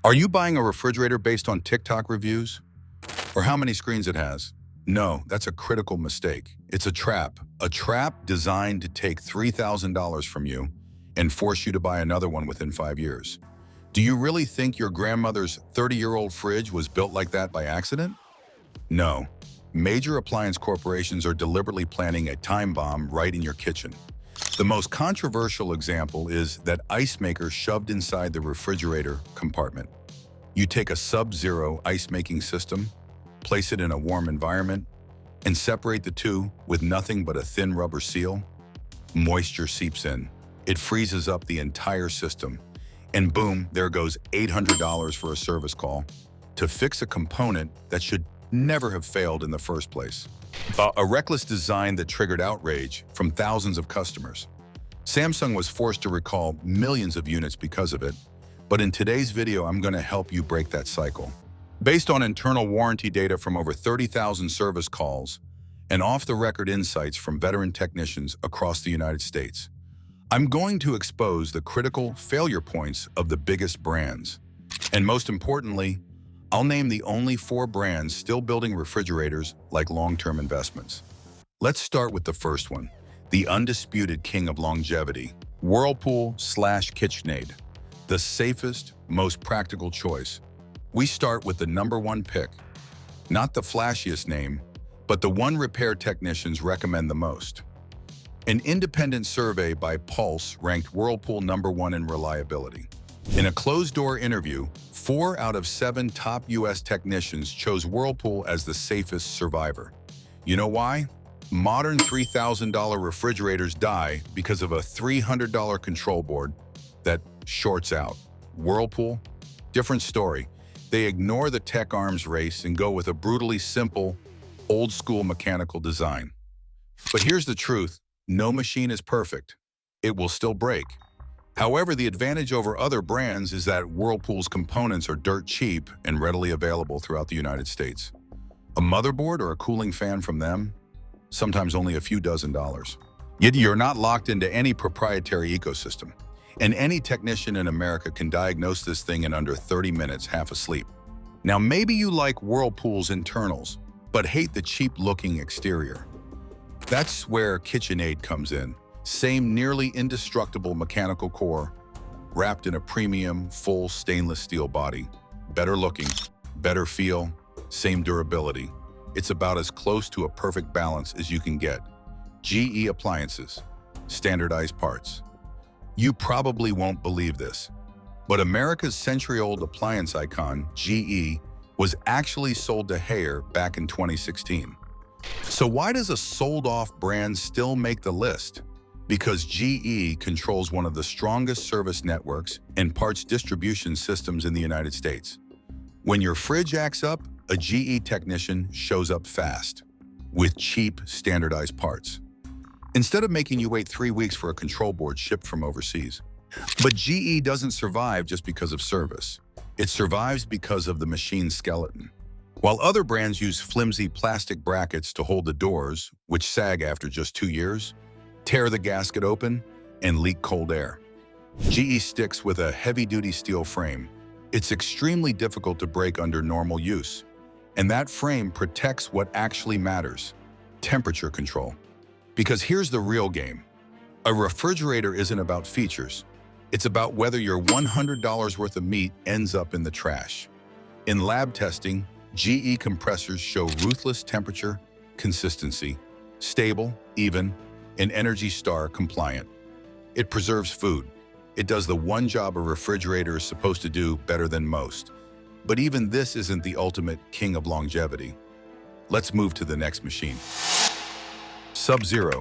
Are you buying a refrigerator based on TikTok reviews or how many screens it has? No, that's a critical mistake. It's a trap designed to take $3,000 from you and force you to buy another one within 5 years. Do you really think your grandmother's 30-year-old fridge was built like that by accident? No. Major appliance corporations are deliberately planting a time bomb right in your kitchen. The most controversial example is that ice maker shoved inside the refrigerator compartment. You take a SubZero ice-making system, place it in a warm environment, and separate the two with nothing but a thin rubber seal. Moisture seeps in. It freezes up the entire system. And boom, there goes $800 for a service call to fix a component that should never have failed in the first place. A reckless design that triggered outrage from thousands of customers. Samsung was forced to recall millions of units because of it, but in today's video, I'm going to help you break that cycle. Based on internal warranty data from over 30,000 service calls and off-the-record insights from veteran technicians across the United States, I'm going to expose the critical failure points of the biggest brands. And most importantly, I'll name the only 4 brands still building refrigerators like long-term investments. Let's start with the first one, the undisputed king of longevity, Whirlpool KitchenAid, the safest, most practical choice. We start with the #1 pick, not the flashiest name, but the one repair technicians recommend the most. An independent survey by Pulse ranked Whirlpool #1 in reliability. In a closed-door interview, 4 out of 7 top U.S. technicians chose Whirlpool as the safest survivor. You know why? Modern $3,000 refrigerators die because of a $300 control board that shorts out. Whirlpool? Different story. They ignore the tech arms race and go with a brutally simple, old-school mechanical design. But here's the truth. No machine is perfect. It will still break. However, the advantage over other brands is that Whirlpool's components are dirt cheap and readily available throughout the United States. A motherboard or a cooling fan from them? Sometimes only a few dozen dollars. Yet you're not locked into any proprietary ecosystem. And any technician in America can diagnose this thing in under 30 minutes, half asleep. Now, maybe you like Whirlpool's internals, but hate the cheap-looking exterior. That's where KitchenAid comes in. Same nearly indestructible mechanical core, wrapped in a premium, full stainless steel body. Better looking, better feel, same durability. It's about as close to a perfect balance as you can get. GE Appliances, standardized parts. You probably won't believe this, but America's century-old appliance icon, GE, was actually sold to Haier back in 2016. So why does a sold-off brand still make the list? Because GE controls one of the strongest service networks and parts distribution systems in the United States. When your fridge acts up, a GE technician shows up fast, with cheap, standardized parts, instead of making you wait 3 weeks for a control board shipped from overseas. But GE doesn't survive just because of service. It survives because of the machine's skeleton. While other brands use flimsy plastic brackets to hold the doors, which sag after just 2 years, tear the gasket open, and leak cold air, GE sticks with a heavy-duty steel frame. It's extremely difficult to break under normal use. And that frame protects what actually matters, temperature control. Because here's the real game. A refrigerator isn't about features. It's about whether your $100 worth of meat ends up in the trash. In lab testing, GE compressors show ruthless temperature, consistency, stable, even, and Energy Star compliant. It preserves food. It does the one job a refrigerator is supposed to do better than most. But even this isn't the ultimate king of longevity. Let's move to the next machine. SubZero,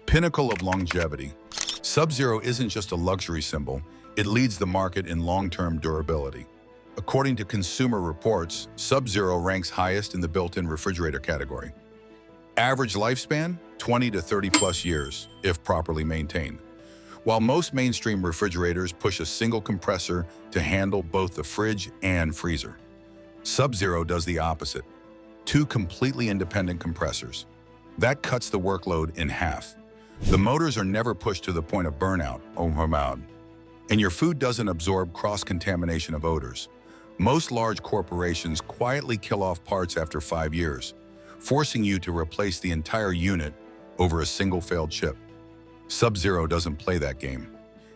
pinnacle of longevity. SubZero isn't just a luxury symbol, it leads the market in long-term durability. According to Consumer Reports, SubZero ranks highest in the built-in refrigerator category. Average lifespan, 20 to 30 plus years, if properly maintained. While most mainstream refrigerators push a single compressor to handle both the fridge and freezer, SubZero does the opposite. 2 completely independent compressors. That cuts the workload in half. The motors are never pushed to the point of burnout, and your food doesn't absorb cross-contamination of odors, Most large corporations quietly kill off parts after 5 years, forcing you to replace the entire unit over a single failed chip. SubZero doesn't play that game.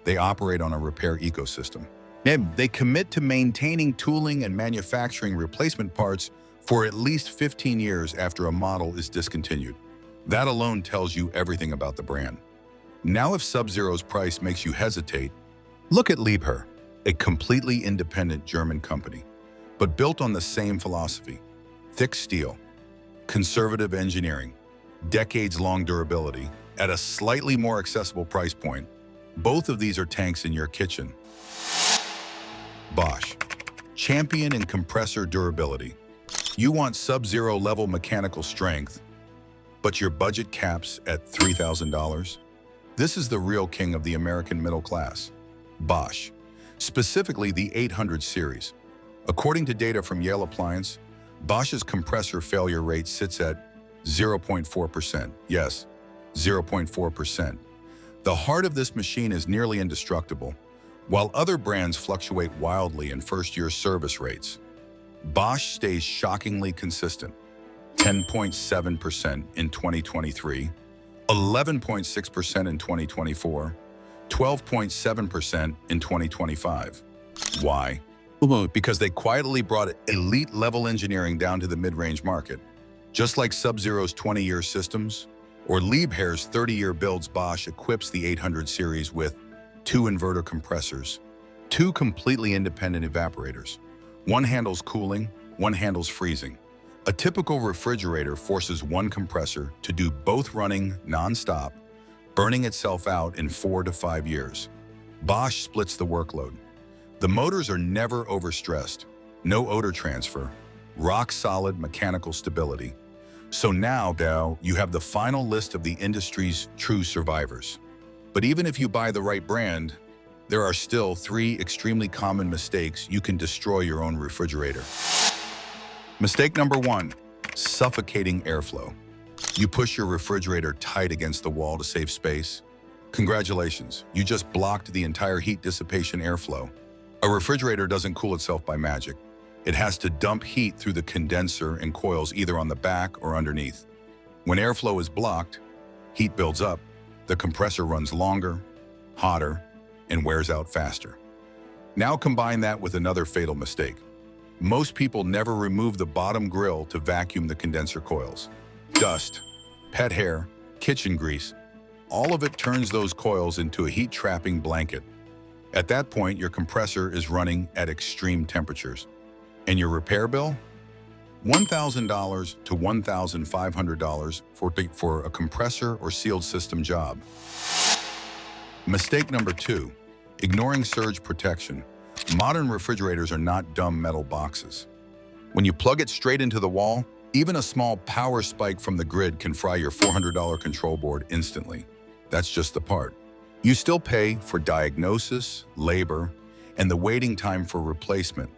They operate on a repair ecosystem. And they commit to maintaining tooling and manufacturing replacement parts for at least 15 years after a model is discontinued. That alone tells you everything about the brand. Now, if SubZero's price makes you hesitate, look at Liebherr, a completely independent German company, but built on the same philosophy: thick steel, conservative engineering, decades-long durability, at a slightly more accessible price point. Both of these are tanks in your kitchen. Bosch, champion in compressor durability. You want SubZero level mechanical strength, but your budget caps at $3,000? This is the real king of the American middle class. Bosch, specifically the 800 series. According to data from Yale Appliance, Bosch's compressor failure rate sits at 0.4%. Yes, 0.4%. The heart of this machine is nearly indestructible, while other brands fluctuate wildly in first-year service rates. Bosch stays shockingly consistent: 10.7% in 2023, 11.6% in 2024, 12.7% in 2025. Why? Well, because they quietly brought elite-level engineering down to the mid-range market. Just like SubZero's 20-year systems or Liebherr's 30-year builds, Bosch equips the 800 series with 2 inverter compressors, 2 completely independent evaporators. One handles cooling, one handles freezing. A typical refrigerator forces one compressor to do both running non-stop, burning itself out in 4 to 5 years. Bosch splits the workload. The motors are never overstressed, no odor transfer, rock-solid mechanical stability. So now you have the final list of the industry's true survivors. But even if you buy the right brand, there are still 3 extremely common mistakes you can destroy your own refrigerator. Mistake number 1, suffocating airflow. You push your refrigerator tight against the wall to save space. Congratulations, you just blocked the entire heat dissipation airflow. A refrigerator doesn't cool itself by magic. It has to dump heat through the condenser and coils either on the back or underneath. When airflow is blocked, heat builds up, the compressor runs longer, hotter, and wears out faster. Now combine that with another fatal mistake. Most people never remove the bottom grill to vacuum the condenser coils. Dust, pet hair, kitchen grease, all of it turns those coils into a heat-trapping blanket. At that point, your compressor is running at extreme temperatures. And your repair bill? $1,000 to $1,500 for a compressor or sealed system job. Mistake number 2, ignoring surge protection. Modern refrigerators are not dumb metal boxes. When you plug it straight into the wall, even a small power spike from the grid can fry your $400 control board instantly. That's just the part. You still pay for diagnosis, labor, and the waiting time for replacement.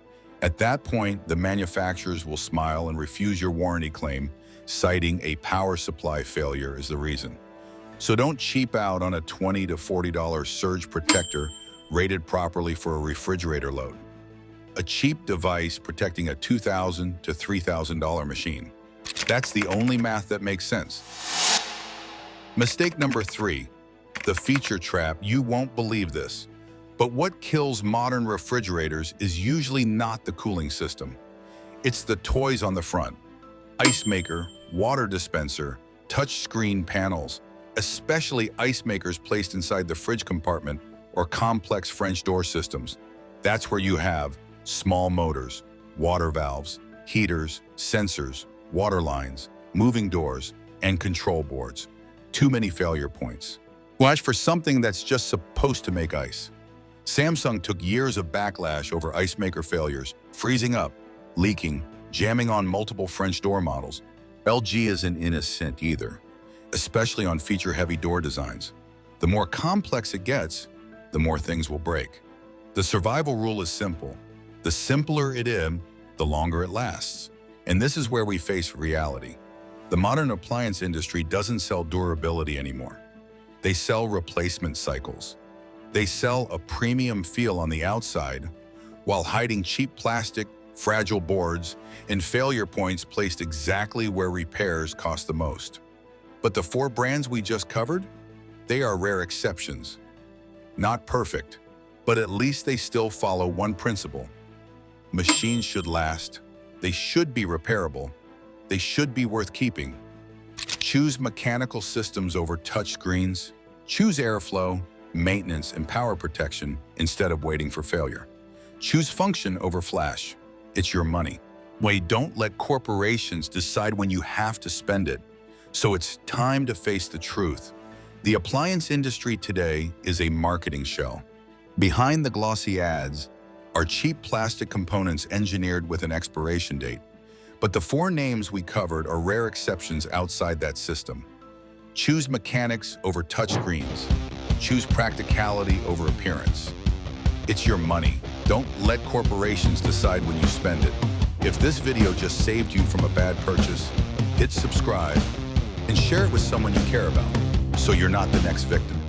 At that point, the manufacturers will smile and refuse your warranty claim, citing a power supply failure as the reason. So don't cheap out on a $20 to $40 surge protector rated properly for a refrigerator load. A cheap device protecting a $2,000 to $3,000 machine. That's the only math that makes sense. Mistake number 3, the feature trap. You won't believe this, but what kills modern refrigerators is usually not the cooling system. It's the toys on the front: ice maker, water dispenser, touchscreen panels, especially ice makers placed inside the fridge compartment or complex French door systems. That's where you have small motors, water valves, heaters, sensors, water lines, moving doors, and control boards. Too many failure points. Watch for something that's just supposed to make ice. Samsung took years of backlash over ice maker failures, freezing up, leaking, jamming on multiple French door models. LG isn't innocent either, especially on feature-heavy door designs. The more complex it gets, the more things will break. The survival rule is simple. The simpler it is, the longer it lasts. And this is where we face reality. The modern appliance industry doesn't sell durability anymore. They sell replacement cycles. They sell a premium feel on the outside while hiding cheap plastic, fragile boards, and failure points placed exactly where repairs cost the most. But the 4 brands we just covered? They are rare exceptions. Not perfect, but at least they still follow one principle. Machines should last, they should be repairable, they should be worth keeping. Choose mechanical systems over touchscreens. Choose airflow, maintenance, and power protection instead of waiting for failure. Choose function over flash. It's your money. Don't let corporations decide when you have to spend it. So it's time to face the truth. The appliance industry today is a marketing show. Behind the glossy ads are cheap plastic components engineered with an expiration date. But the 4 names we covered are rare exceptions outside that system. Choose mechanics over touchscreens. Choose practicality over appearance. It's your money. Don't let corporations decide when you spend it. If this video just saved you from a bad purchase, hit subscribe and share it with someone you care about so you're not the next victim.